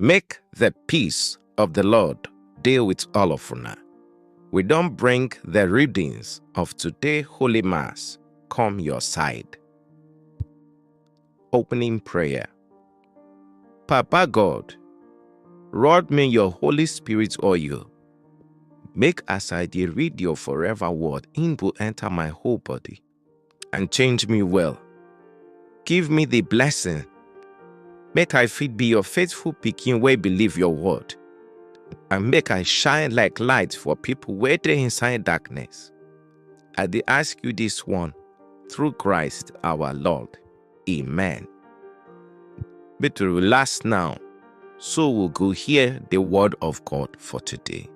Make the peace of the Lord deal with all of una. We don't bring the readings of today Holy Mass come your side. Opening prayer. Papa God, rod me your Holy Spirit oil. Make as I dey read your forever word, in will enter my whole body and change me well. Give me the blessing. Make I fit be your faithful pikin wey believe your word. And make I shine like light for people wey dey inside darkness. I dey ask you this one through Christ our Lord. Amen. But to relax now, so we'll go hear the word of God for today.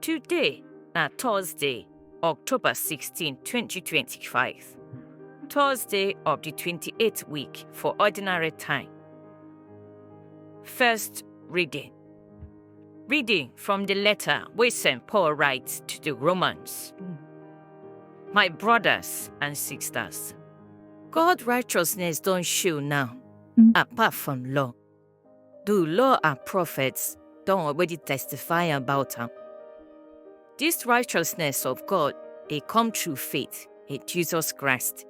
Today, na Thursday, October 16, 2025. Thursday of the 28th week for ordinary time. First reading. Reading from the letter which St. Paul writes to the Romans. My brothers and sisters, God's righteousness don't show now, apart from law. The law and prophets don't already testify about him. This righteousness of God, it come through faith in Jesus Christ.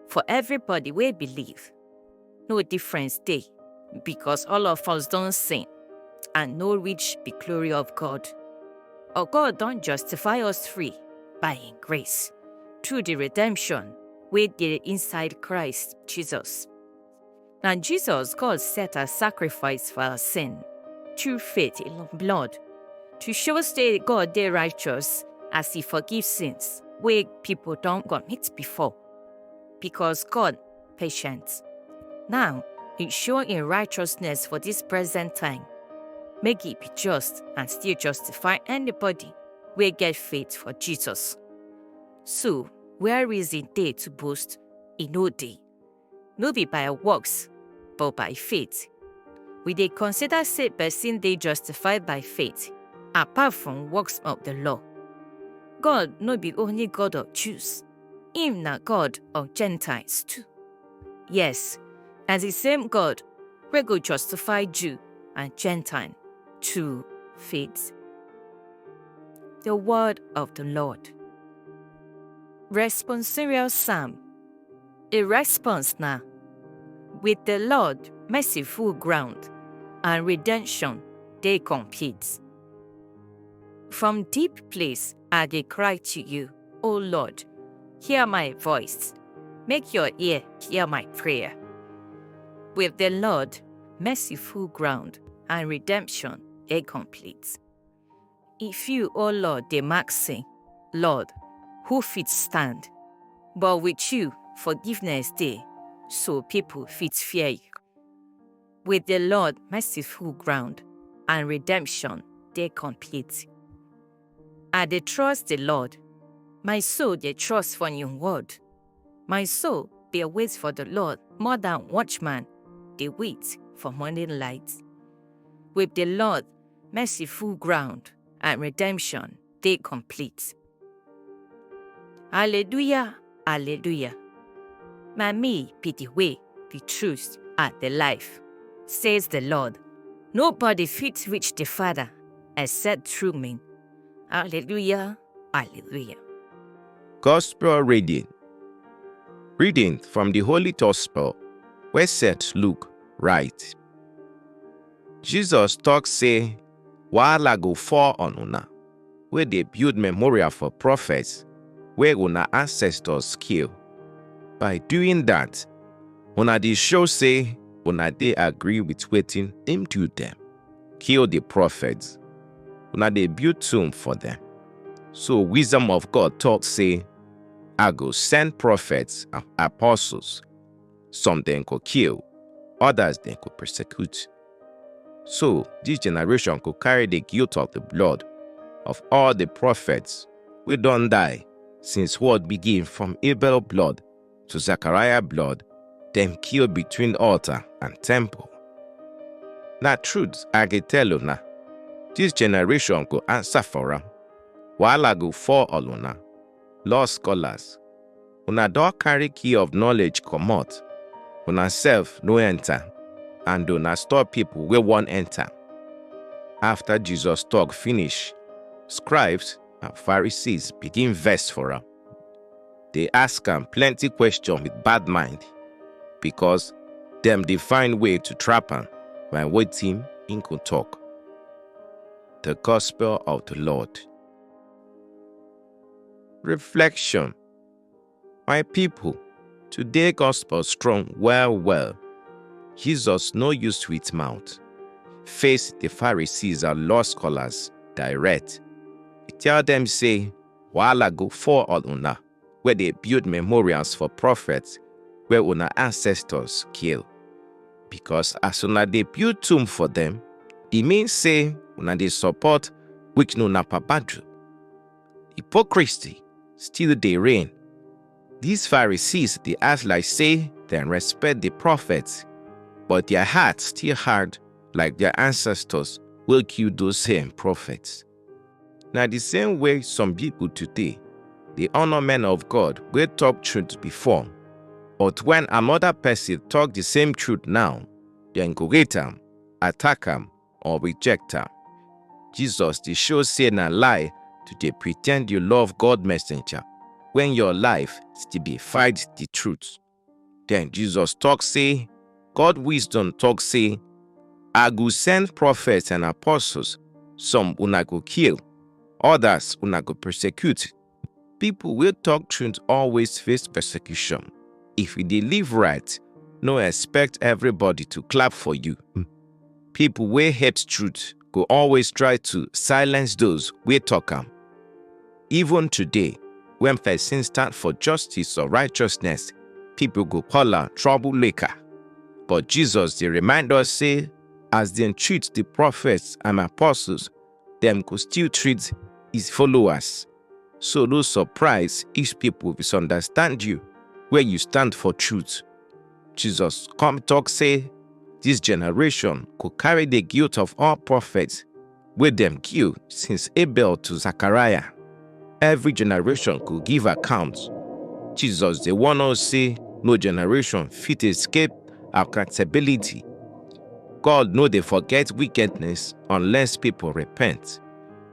For everybody we believe, no difference dey, because all of us don't sin and no reach the glory of God. Or God don't justify us free by His grace through the redemption we dey inside Christ Jesus. And Jesus, God set a sacrifice for our sin through faith in blood to show us that God dey righteous as He forgives sins wey people don't commit before. Because God patient. Now, He show in righteousness for this present time. Make it be just and still justify anybody wey get faith for Jesus. So, where is it dey to boast? E no dey. No be by works, but by faith. We dey consider say person dey justified by faith, apart from works of the law. God no be only God of Jews. Him na God of Gentiles too. Yes, as the same God, we go justify Jew and Gentile through faith. The word of the Lord. Responsorial Psalm. A response now. With the Lord, merciful ground, and redemption, they complete. From deep place I dey cry to you, O Lord. Hear my voice. Make your ear hear my prayer. With the Lord, merciful ground and redemption are complete. If you, O Lord, dey mark say, Lord, who fit stand? But with you, forgiveness dey, so people fit fear you. With the Lord, merciful ground and redemption dey complete. I dey trust the Lord. My soul dey trust for your word. My soul dey wait for the Lord more than watchman dey wait for morning light. With the Lord, merciful ground and redemption dey complete. Alleluia, alleluia. Na me be the way, the truth, and the life, says the Lord. Nobody fit reach the Father except through me. Alleluia, alleluia. Gospel reading. Reading from the Holy Gospel where St. Luke write. Jesus talk say, Wahala go fall on una, where they build memorial for prophets, where una ancestors kill. By doing that, una dey show say una dey agree with wetin Him do them. Kill the prophets. Una dey build tomb for them. So wisdom of God talk say, I go send prophets and apostles. Some dem go kill, others dem go persecute. So this generation could carry the guilt of the blood of all the prophets we don't die since world begin from Abel blood to Zechariah blood, them killed between altar and temple. Na truth I can tell una, this generation go answer for am. Wahala go fall all una, law scholars. Una don carry key of knowledge comot, una self no enter. and do not stop people wey wan enter. After Jesus talk finish, scribes and Pharisees begin vex for am. They ask am plenty question with bad mind because dem dey find way to trap am by wetin im go talk. The Gospel of the Lord. Reflection. My people, today gospel strong well. Jesus no use sweet mouth. Face the Pharisees and law scholars direct. He tell them say, Wahala go fall all una, where they build memorials for prophets where una ancestors kill. Because as una dey build tomb for them, e mean say una dey support which no na papadu. Hypocrisy still dey reign. These Pharisees dey act like say dem respect the prophets, but their hearts still hard like their ancestors will kill those same prophets. Na the same way some people today dey honor men of God wey talk truth before, but when another person talk the same truth now, dem go hate am, attack am, or reject am. Jesus dey show say na lie to dey pretend you love God messenger when your life still dey fight the truth. Then Jesus talk say, God wisdom talk say, I go send prophets and apostles, some una go kill, others una go persecute. People will talk truth always face persecution. If you dey live right, no expect everybody to clap for you. People wey hate truth go always try to silence those wey talk am. Even today, when person stand for justice or righteousness, people go call am troublemaker. But Jesus dey remind us say, as dem treat the prophets and apostles, dem go still treat his followers. So no surprise if people misunderstand you where you stand for truth. Jesus come talk say, this generation could carry the guilt of all prophets wey dem kill since Abel to Zechariah. Every generation could give account. Jesus dey warn us say no generation fit escape accountability. God no dey forget wickedness unless people repent.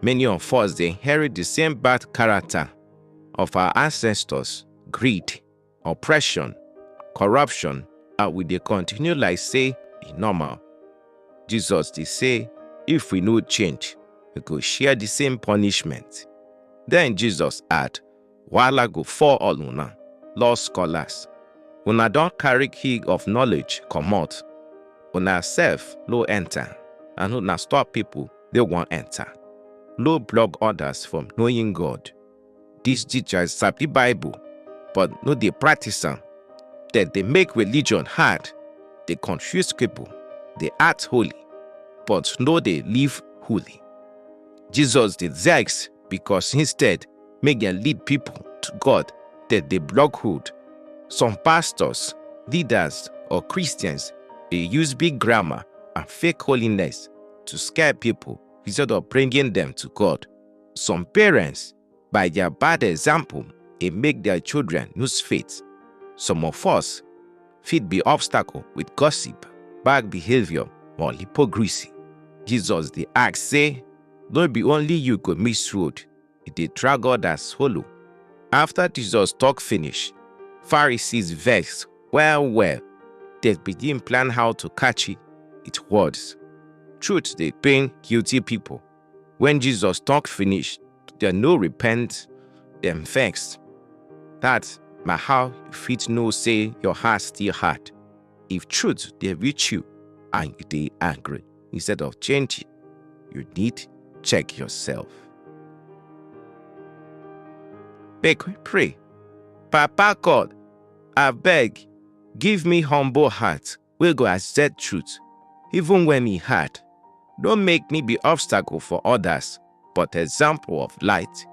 Many of us dey inherit the same bad character of our ancestors: greed, oppression, corruption, and we dey continue like say e normal. Jesus dey say if we no change, we go share the same punishment. Then Jesus add, Wahala go fall all una, law scholars. Una don carry key of knowledge comot. Una sef no enter, and una stop people they wan enter. No block others from knowing God. These teachers sabi Bible, but no dey practice am. That they make religion hard. They confuse people. They act holy, but no dey live holy. Jesus dey vex because instead make dem lead people to God that they block road. Some pastors, leaders, or Christians dey use big grammar and fake holiness to scare people instead of bringing them to God. Some parents, by their bad example, they make their children lose faith. Some of us fit be obstacle with gossip, bad behavior, or hypocrisy. Jesus dey ask say, no be only you go miss road, e dey drag others follow. After Jesus talk finish, Pharisees vex well. They begin plan how to catch it with words. Truth dey pain guilty people. When Jesus talk finish, they no repent, dem vex. That na how you fit know say your heart still hard. If truth dey reach you and you dey angry, instead of changing, you need check yourself. Make we pray. Papa God, abeg, give me humble heart wey go accept truth, even when e hard. Don't make me be obstacle for others, but example of light.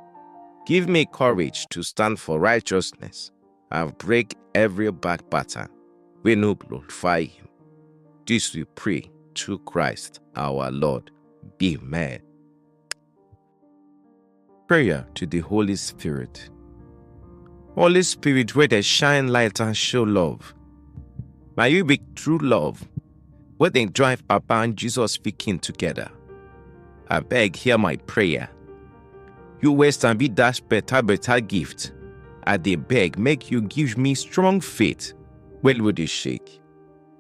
Give me courage to stand for righteousness and break every bad pattern wey no glorify Him. This we pray through Christ our Lord. Amen. Prayer to the Holy Spirit. Holy Spirit, where they shine light and show love. May you be true love, when they drive Papa and Jesus speaking together. I beg, hear my prayer. You waste and be dash better gift. I dey beg, make you give me strong faith when we dey shake,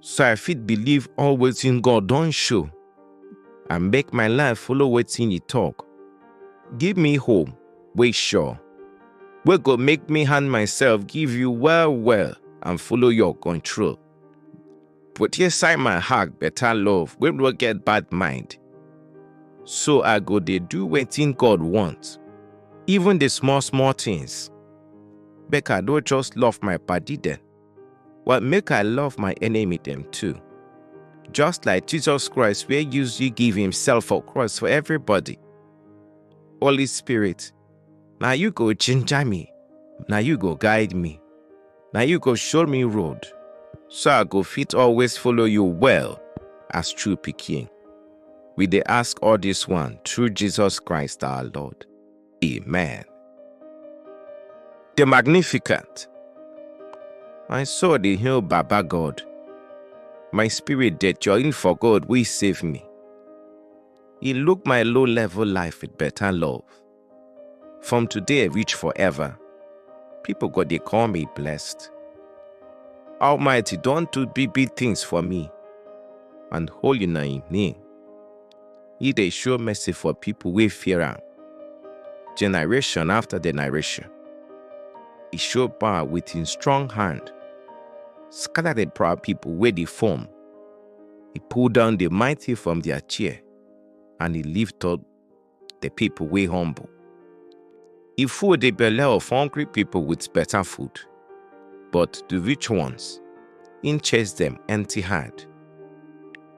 so I fit believe all wetin God don show, and make my life follow wetin He talk. Give me hope, wey sure, wey go make me hand myself give you well and follow your control. Put inside my heart better love wey no get bad mind, so I go dey do wetin God want, even the small things. Make I don't just love my padi dem, but make I love my enemy them too. Just like Jesus Christ wey usually give Himself for cross for everybody. Holy Spirit, now you go ginger me, now you go guide me, now you go show me road, so I go fit always follow you well as true pikin. We dey ask all this one through Jesus Christ our Lord. Amen. The Magnificent. My soul dey hail Baba God. My spirit dey join for God wey save me. He look my low-level life with better love. From today reach forever, people go dey call me blessed. Almighty don do big things for me, and holy na Him name. He dey show mercy for people wey fear Am, generation after generation. He show power with Him strong hand, scatter the proud people wey dey form. He pull down the mighty from their chair, and He lift up the people wey humble. He full the belly of hungry people with better food, but the rich ones, He chase them empty-handed.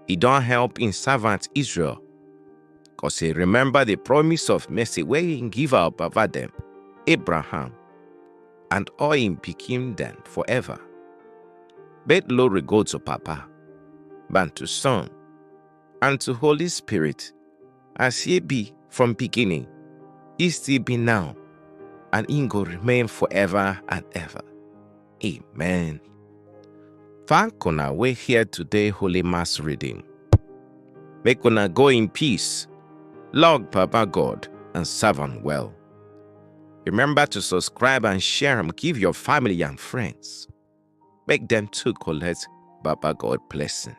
He don help Him servant Israel, cause He remember the promise of mercy wey He give our Baba them, Abraham, and all Him pikin them forever. But glory go to Papa, and to Son, and to Holy Spirit, as He be from beginning, He still be now, and He go remain forever and ever. Amen. Thank una wey hear today Holy Mass reading. Make una go in peace, love Papa God, and serve Am well. Remember to subscribe and share and give your family and friends. Make them too collect Papa God blessing.